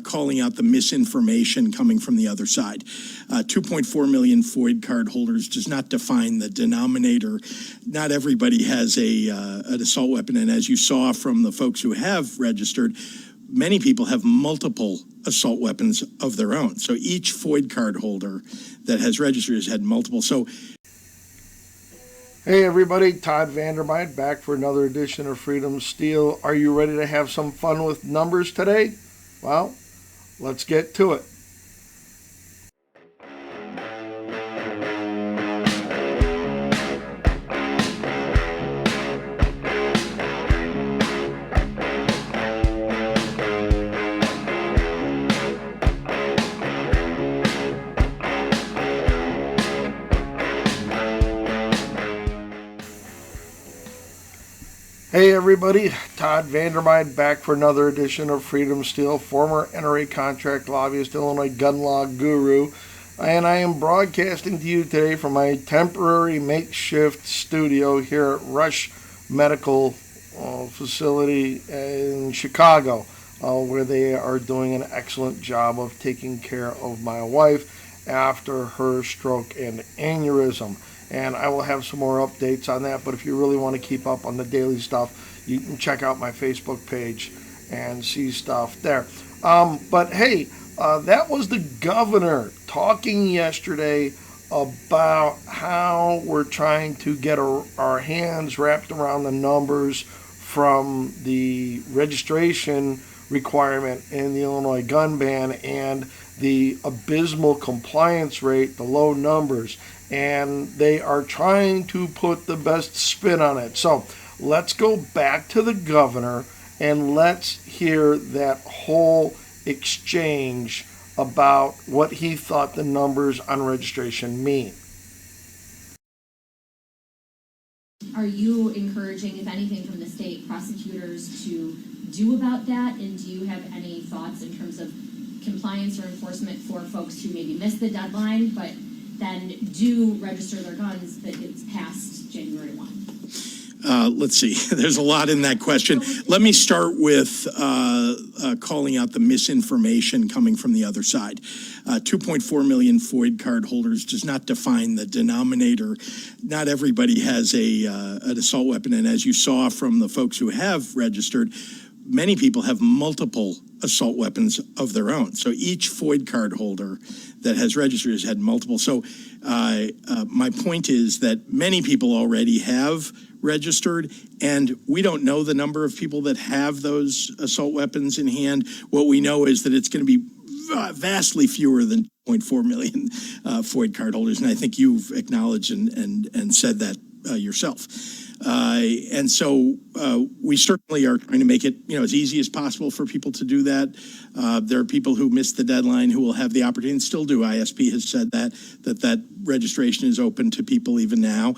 calling out the misinformation coming from the other side. 2.4 million FOID card holders does not define the denominator. Not everybody has an assault weapon, and as you saw from the folks who have registered, many people have multiple assault weapons of their own. So each FOID card holder that has registered has had multiple. So, hey everybody, Todd Vandermeid back for another edition of Freedom Steel. Are you ready to have some fun with numbers today? Well, let's get to it. Hey everybody, Todd Vandermeid back for another edition of Freedom Steel, former NRA contract lobbyist, Illinois gun law guru, and I am broadcasting to you today from my temporary makeshift studio here at Rush Medical Facility in Chicago, where they are doing an excellent job of taking care of my wife after her stroke and aneurysm. And I will have some more updates on that, but if you really want to keep up on the daily stuff, you can check out my Facebook page and see stuff there. But hey, that was the governor talking yesterday about how we're trying to get our hands wrapped around the numbers from the registration requirement in the Illinois gun ban and the abysmal compliance rate, the low numbers, and they are trying to put the best spin on it. So let's go back to the governor and let's hear that whole exchange about what he thought the numbers on registration mean. Are you encouraging, if anything, from the state prosecutors to do about that? And do you have any thoughts in terms of compliance or enforcement for folks who maybe missed the deadline, but then do register their guns that it's past January 1? Let's see. There's a lot in that question. Let me start with calling out the misinformation coming from the other side. 2.4 million FOID card holders does not define the denominator. Not everybody has an assault weapon, and as you saw from the folks who have registered, many people have multiple assault weapons of their own. So each FOID card holder that has registered has had multiple. So my point is that many people already have registered, and we don't know the number of people that have those assault weapons in hand. What we know is that it's going to be vastly fewer than 0.4 million FOID card holders, and I think you've acknowledged and said that yourself. And so we certainly are trying to make it, as easy as possible for people to do that. There are people who missed the deadline who will have the opportunity and still do. ISP has said that registration is open to people even now.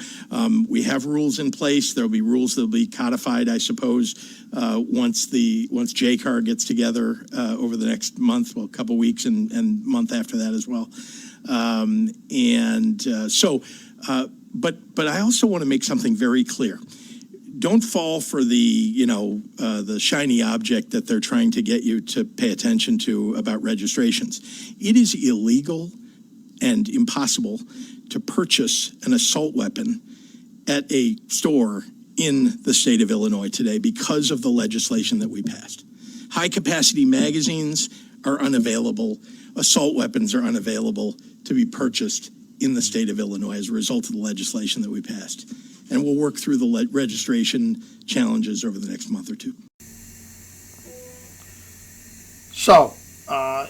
We have rules in place. There will be rules that will be codified, I suppose, once JCAR gets together over the next month, well, a couple weeks and month after that as well. But I also want to make something very clear. Don't fall for the shiny object that they're trying to get you to pay attention to about registrations. It is illegal and impossible to purchase an assault weapon at a store in the state of Illinois today because of the legislation that we passed. High-capacity magazines are unavailable. Assault weapons are unavailable to be purchased in the state of Illinois as a result of the legislation that we passed. And we'll work through the registration challenges over the next month or two. So,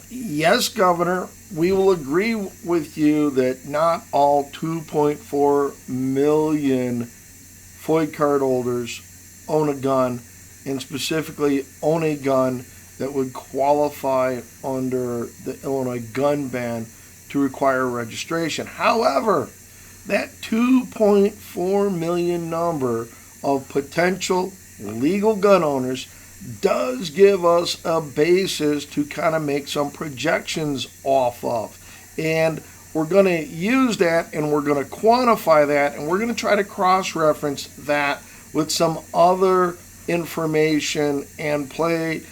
yes, Governor, we will agree with you that not all 2.4 million FOID card holders own a gun, and specifically own a gun that would qualify under the Illinois gun ban to require registration. However, that 2.4 million number of potential legal gun owners does give us a basis to kind of make some projections off of. And we're going to use that, and we're going to quantify that, and we're going to try to cross-reference that with some other information and play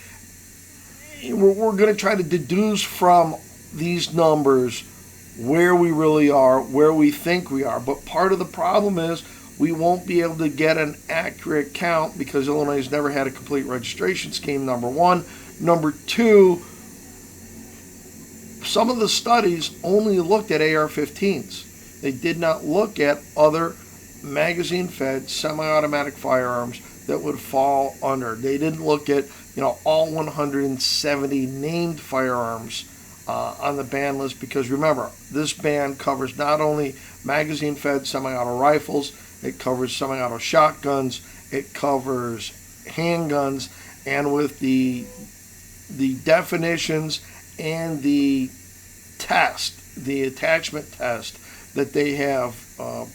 we're going to try to deduce from these numbers where we really are, where we think we are. But part of the problem is we won't be able to get an accurate count because Illinois has never had a complete registration scheme, number one. Number two, some of the studies only looked at AR-15s. They did not look at other magazine-fed semi-automatic firearms that would fall under. They didn't look at, all 170 named firearms on the ban list, because remember, this ban covers not only magazine-fed semi-auto rifles, it covers semi-auto shotguns, it covers handguns, and with the definitions and the test, the attachment test that they have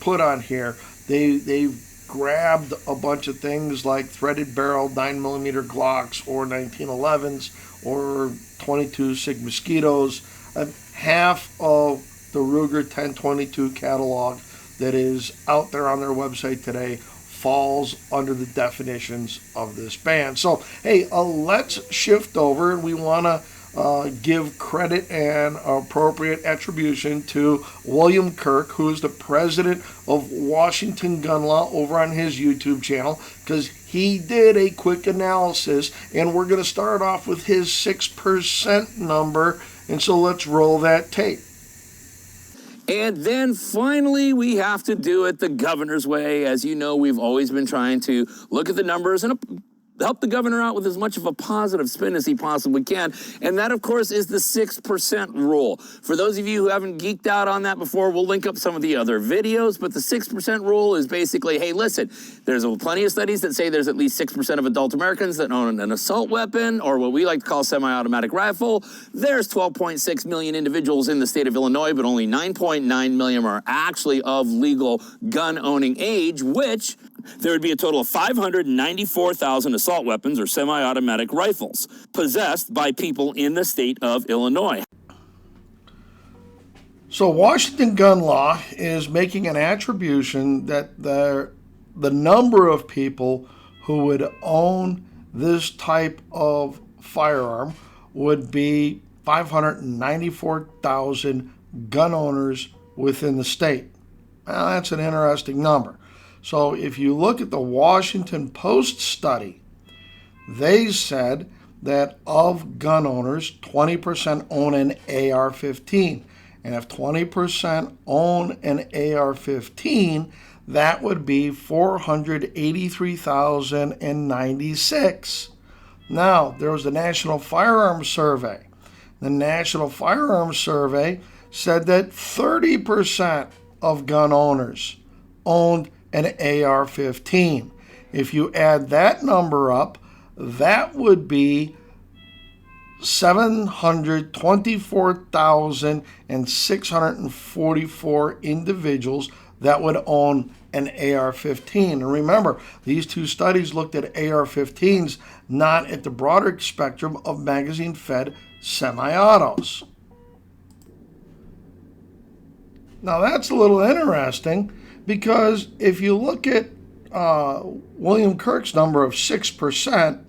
put on here, they've grabbed a bunch of things like threaded barrel 9mm Glocks or 1911s or 22 Sig Mosquitoes. Half of the Ruger 1022 catalog that is out there on their website today falls under the definitions of this ban. So, hey, let's shift over, and we want to give credit and appropriate attribution to William Kirk, who is the president of Washington Gun Law, over on his YouTube channel, because he did a quick analysis, and we're going to start off with his 6% number. And so let's roll that tape. And then finally, we have to do it the governor's way. As you know, we've always been trying to look at the numbers and help the governor out with as much of a positive spin as he possibly can. And that, of course, is the 6% rule. For those of you who haven't geeked out on that before, we'll link up some of the other videos. But the 6% rule is basically, hey, listen, there's plenty of studies that say there's at least 6% of adult Americans that own an assault weapon, or what we like to call semi-automatic rifle. There's 12.6 million individuals in the state of Illinois, but only 9.9 million are actually of legal gun-owning age, which there would be a total of 594,000 assault weapons or semi-automatic rifles possessed by people in the state of Illinois. So Washington Gun Law is making an attribution that the number of people who would own this type of firearm would be 594,000 gun owners within the state. Now, that's an interesting number. So if you look at the Washington Post study, they said that of gun owners, 20% own an AR-15. And if 20% own an AR-15, that would be 483,096. Now, there was the National Firearms Survey. The National Firearms Survey said that 30% of gun owners owned an AR-15. If you add that number up, that would be 724,644 individuals that would own an AR-15. And remember, these two studies looked at AR-15s, not at the broader spectrum of magazine-fed semi-autos. Now that's a little interesting, because if you look at William Kirk's number of 6%,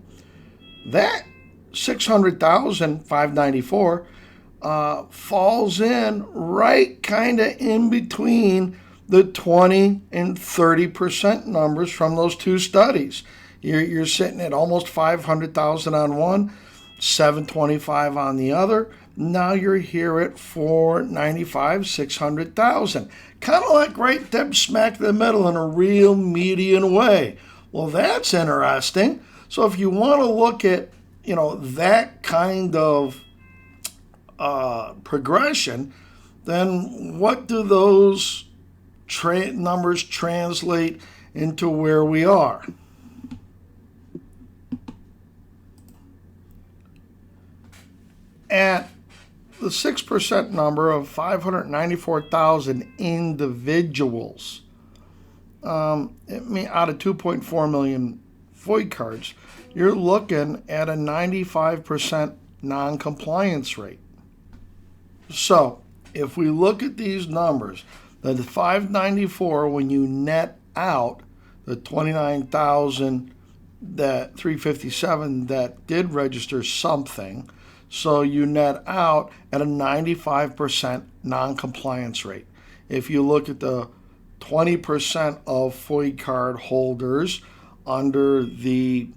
that 600,594 falls in right kind of in between the 20 and 30% numbers from those two studies. You're sitting at almost 500,000 on one, 725 on the other. Now you're here at 495, 600,000. Kind of like right there smack in the middle in a real median way. Well, that's interesting. So if you want to look at, that kind of progression, then what do those numbers translate into where we are? At the 6% number of 594,000 individuals, out of 2.4 million FOID cards, you're looking at a 95% non-compliance rate. So if we look at these numbers, the 594, when you net out the 29,000 that 357 that did register something, So you net out at a 95% non-compliance rate. If you look at the 20% of FOID card holders under the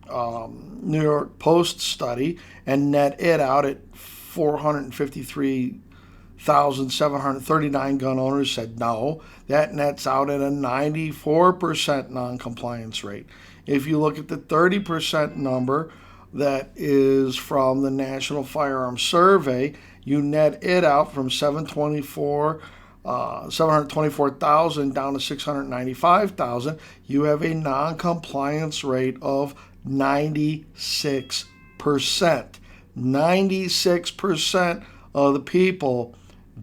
New York Post study and net it out at 453,739 gun owners said no. That nets out at a 94% non-compliance rate. If you look at the 30% number that is from the National Firearms Survey, you net it out from 724,000 down to 695,000. You have a non-compliance rate of 96%. 96% of the people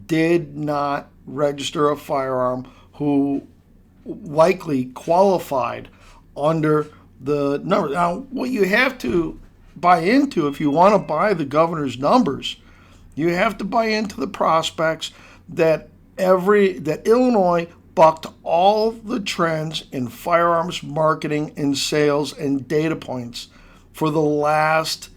did not register a firearm who likely qualified under the number. Now, what you have to buy into, if you want to buy the governor's numbers, you have to buy into the prospects that Illinois bucked all the trends in firearms marketing and sales and data points for the last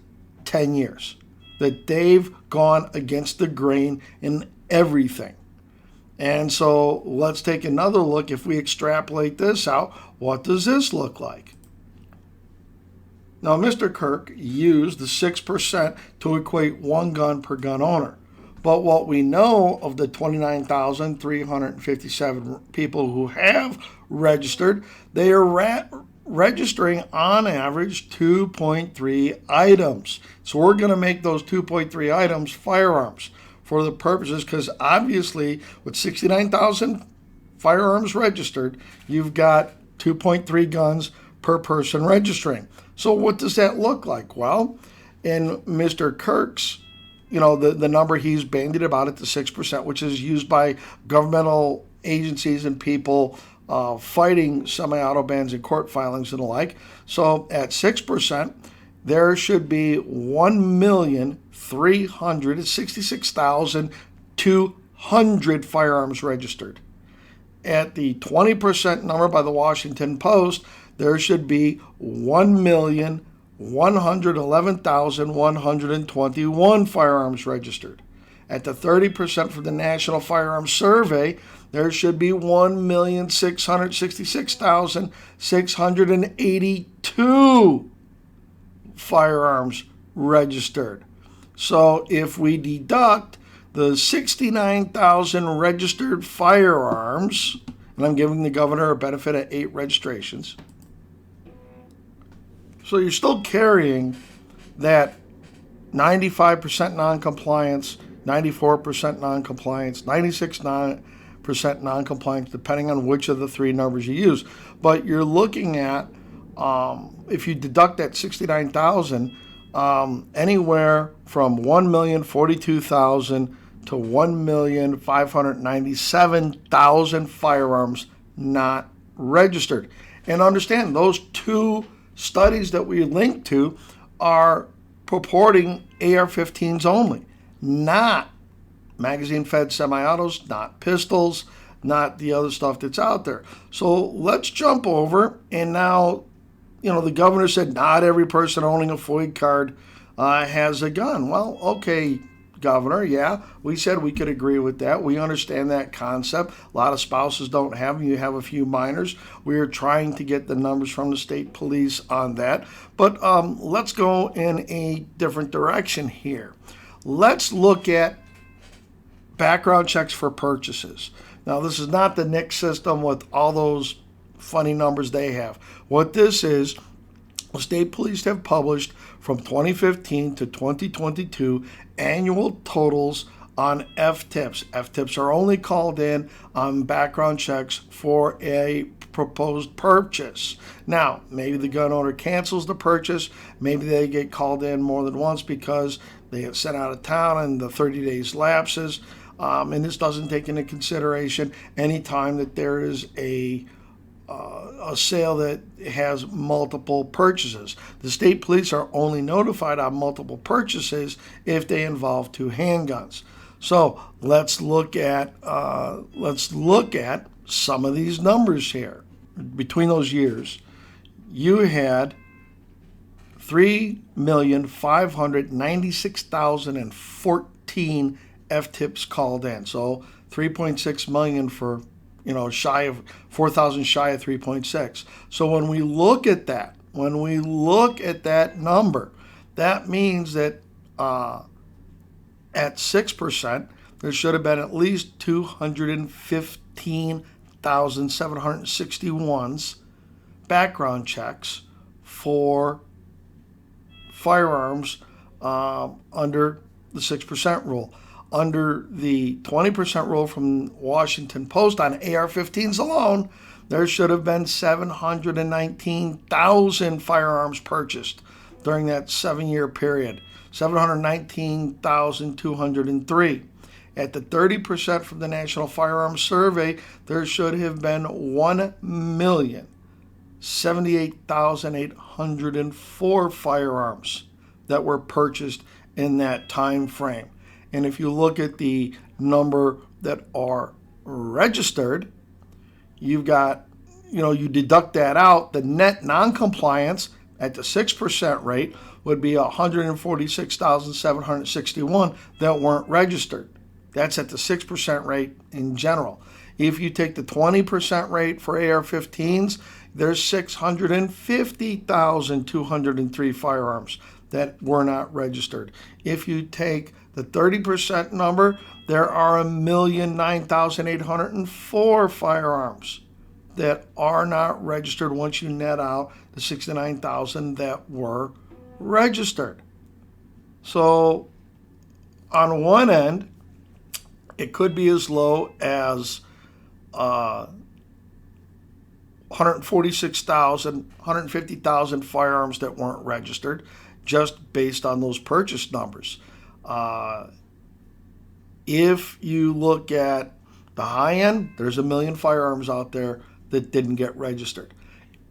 10 years. That they've gone against the grain in everything. And so let's take another look. If we extrapolate this out, what does this look like? Now, Mr. Kirk used the 6% to equate one gun per gun owner. But what we know of the 29,357 people who have registered, they are registering on average 2.3 items. So we're going to make those 2.3 items firearms for the purposes, because obviously with 69,000 firearms registered, you've got 2.3 guns per person registering. So what does that look like? Well, in Mr. Kirk's, the number he's bandied about at the 6%, which is used by governmental agencies and people fighting semi-auto bans and court filings and the like. So at 6%, there should be 1,366,200 firearms registered. At the 20% number by the Washington Post, there should be 1,111,121 firearms registered. At the 30% for the National Firearms Survey, there should be 1,666,682 firearms registered. So if we deduct the 69,000 registered firearms, and I'm giving the governor a benefit of 8 registrations, so you're still carrying that 95% non-compliance, 94% non-compliance, 96% non-compliance, depending on which of the three numbers you use. But you're looking at, if you deduct that 69,000, anywhere from 1,042,000 to 1,597,000 firearms not registered. And understand, those two studies that we linked to are purporting AR-15s only, not magazine-fed semi-autos, not pistols, not the other stuff that's out there. So let's jump over, and now, the governor said not every person owning a FOID card has a gun. Well, okay, Governor, yeah, we said we could agree with that. We understand that concept. A lot of spouses don't have them. You have a few minors. We are trying to get the numbers from the state police on that. But let's go in a different direction here. Let's look at background checks for purchases. Now, this is not the NICS system with all those funny numbers they have. What this is, the state police have published from 2015 to 2022 annual totals on FTIPs. FTIPs are only called in on background checks for a proposed purchase. Now, maybe the gun owner cancels the purchase. Maybe they get called in more than once because they get sent out of town and the 30 days lapses. And this doesn't take into consideration any time that there is a sale that has multiple purchases. The state police are only notified on multiple purchases if they involve 2 handguns. So let's look at some of these numbers here. Between those years, you had 3,596,014 FTIPs called in. So 3.6 million for, shy of 4,000 shy of 3.6. So when we look at that number, that means that at 6%, there should have been at least 215,761 background checks for firearms under the 6% rule. Under the 20% rule from Washington Post on AR-15s alone, there should have been 719,000 firearms purchased during that 7-year period. 719,203. At the 30% from the National Firearms Survey, there should have been 1,078,804 firearms that were purchased in that time frame. And if you look at the number that are registered, you've got, you deduct that out, the net non-compliance at the 6% rate would be 146,761 that weren't registered. That's at the 6% rate in general. If you take the 20% rate for AR-15s, there's 650,203 firearms that were not registered. If you take the 30% number, there are 1,009,804 firearms that are not registered once you net out the 69,000 that were registered. So on one end, it could be as low as 146,000, 150,000 firearms that weren't registered just based on those purchase numbers. If you look at the high end, there's 1 million firearms out there that didn't get registered.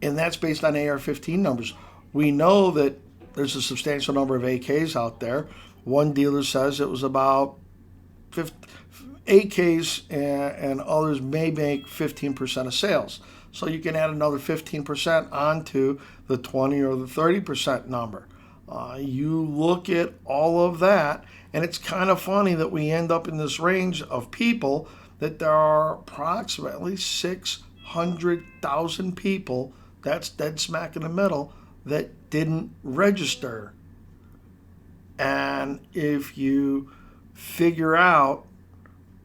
And that's based on AR-15 numbers. We know that there's a substantial number of AKs out there. One dealer says it was about 50, AKs and others may make 15% of sales. So you can add another 15% onto the 20 or the 30% number. You look at all of that, and it's kind of funny that we end up in this range of people that there are approximately 600,000 people, that's dead smack in the middle, that didn't register. And if you figure out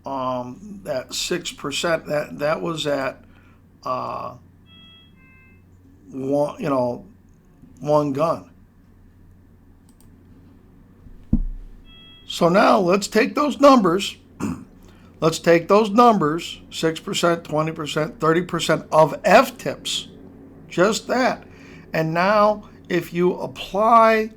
that 6%, that was at one gun. So now let's take those numbers. Let's take those numbers, 6%, 20%, 30% of FTIPs, just that. And now if you apply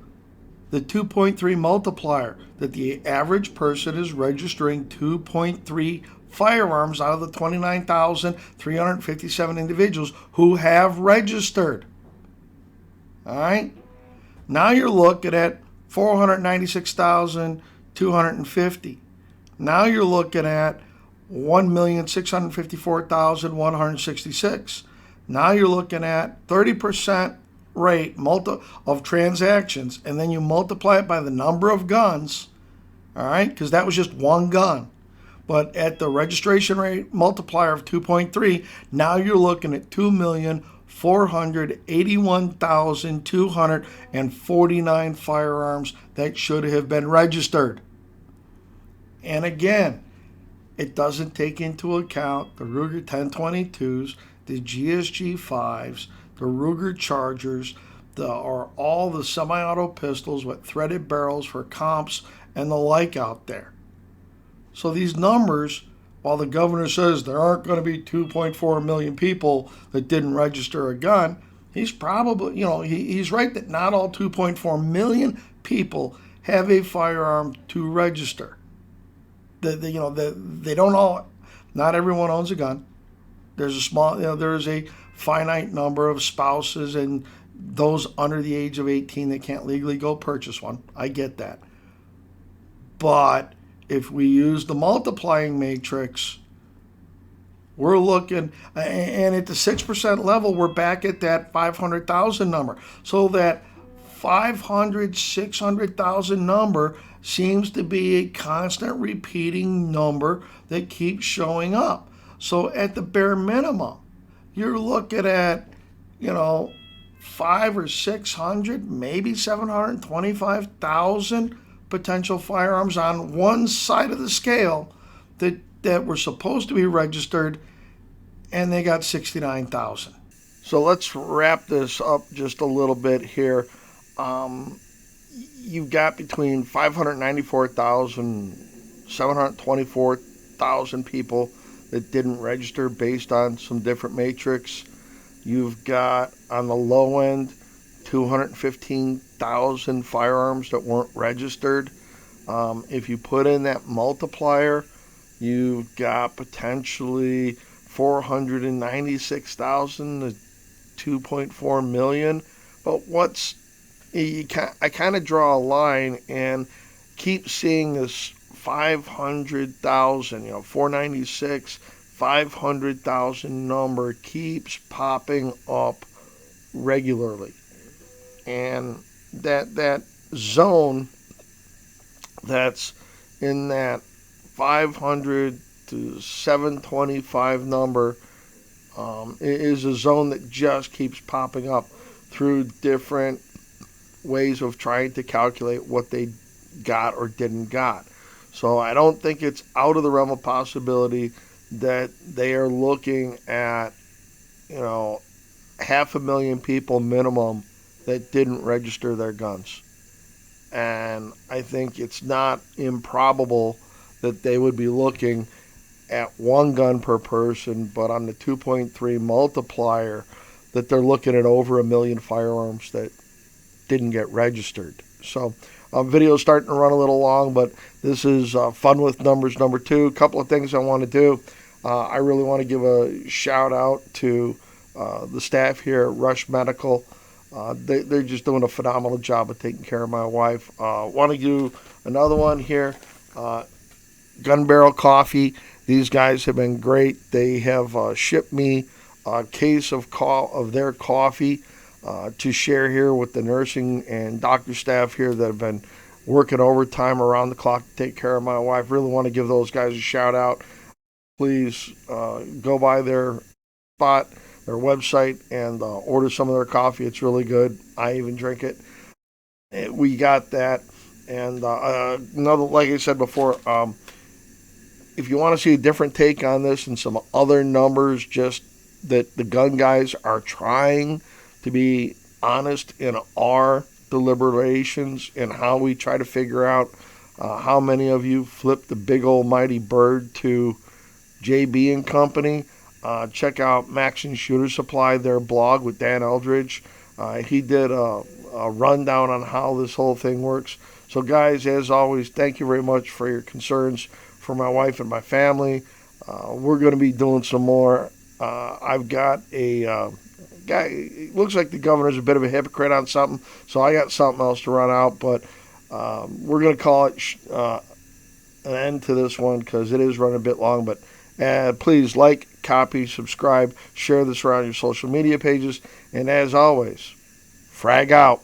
the 2.3 multiplier, that the average person is registering 2.3 firearms out of the 29,357 individuals who have registered. All right? Now you're looking at 496,250. Now you're looking at 1,654,166. Now you're looking at 30% rate of transactions, and then you multiply it by the number of guns, all right, because that was just one gun. But at the registration rate multiplier of 2.3, now you're looking at 2,481,249 firearms that should have been registered. And again, it doesn't take into account the Ruger 1022s, the GSG 5s, the Ruger Chargers, or all the semi-auto pistols with threaded barrels for comps and the like out there. So these numbers, while the governor says there aren't going to be 2.4 million people that didn't register a gun, he's probably, he's right that not all 2.4 million people have a firearm to register. They don't all, not everyone owns a gun. There's a small, there's a finite number of spouses and those under the age of 18 that can't legally go purchase one. I get that. But if we use the multiplying matrix, we're looking, and at the 6% level, we're back at that 500,000 number. So that 500, 600,000 number seems to be a constant repeating number that keeps showing up. So at the bare minimum, you're looking at, 5 or 600, maybe 725,000 potential firearms on one side of the scale that were supposed to be registered, and they got 69,000. So let's wrap this up just a little bit here. You've got between 594,000, 724,000 people that didn't register based on some different matrix. You've got, on the low end, 215,000 firearms that weren't registered. If you put in that multiplier, you've got potentially 496,000 to 2.4 million. But I kind of draw a line and keep seeing this 500,000, 496, 500,000 number keeps popping up regularly. And that zone that's in that 500 to 725 number is a zone that just keeps popping up through different ways of trying to calculate what they got or didn't got. So I don't think it's out of the realm of possibility that they are looking at, 500,000 people minimum that didn't register their guns. And I think it's not improbable that they would be looking at one gun per person, but on the 2.3 multiplier, that they're looking at over 1 million firearms that didn't get registered. So video's starting to run a little long, but this is Fun with Numbers number 2. A couple of things I want to do. I really want to give a shout out to the staff here at Rush Medical. They're just doing a phenomenal job of taking care of my wife. Want to do another one here. Gun Barrel Coffee. These guys have been great. They have shipped me a case of their coffee to share here with the nursing and doctor staff here that have been working overtime around the clock to take care of my wife. Really want to give those guys a shout out. Please go by their spot, their website, and order some of their coffee. It's really good. I even drink it. We got that. And another, like I said before, if you want to see a different take on this and some other numbers, just that the gun guys are trying to be honest in our deliberations and how we try to figure out how many of you flipped the big old mighty bird to JB and Company. Check out Max and Shooter Supply, their blog with Dan Eldridge. He did a rundown on how this whole thing works. So guys, as always, thank you very much for your concerns for my wife and my family. We're going to be doing some more. I've got a guy, it looks like the governor's a bit of a hypocrite on something, so I got something else to run out, but we're going to call it an end to this one because it is running a bit long. But please like, copy, subscribe, share this around your social media pages, and as always, frag out.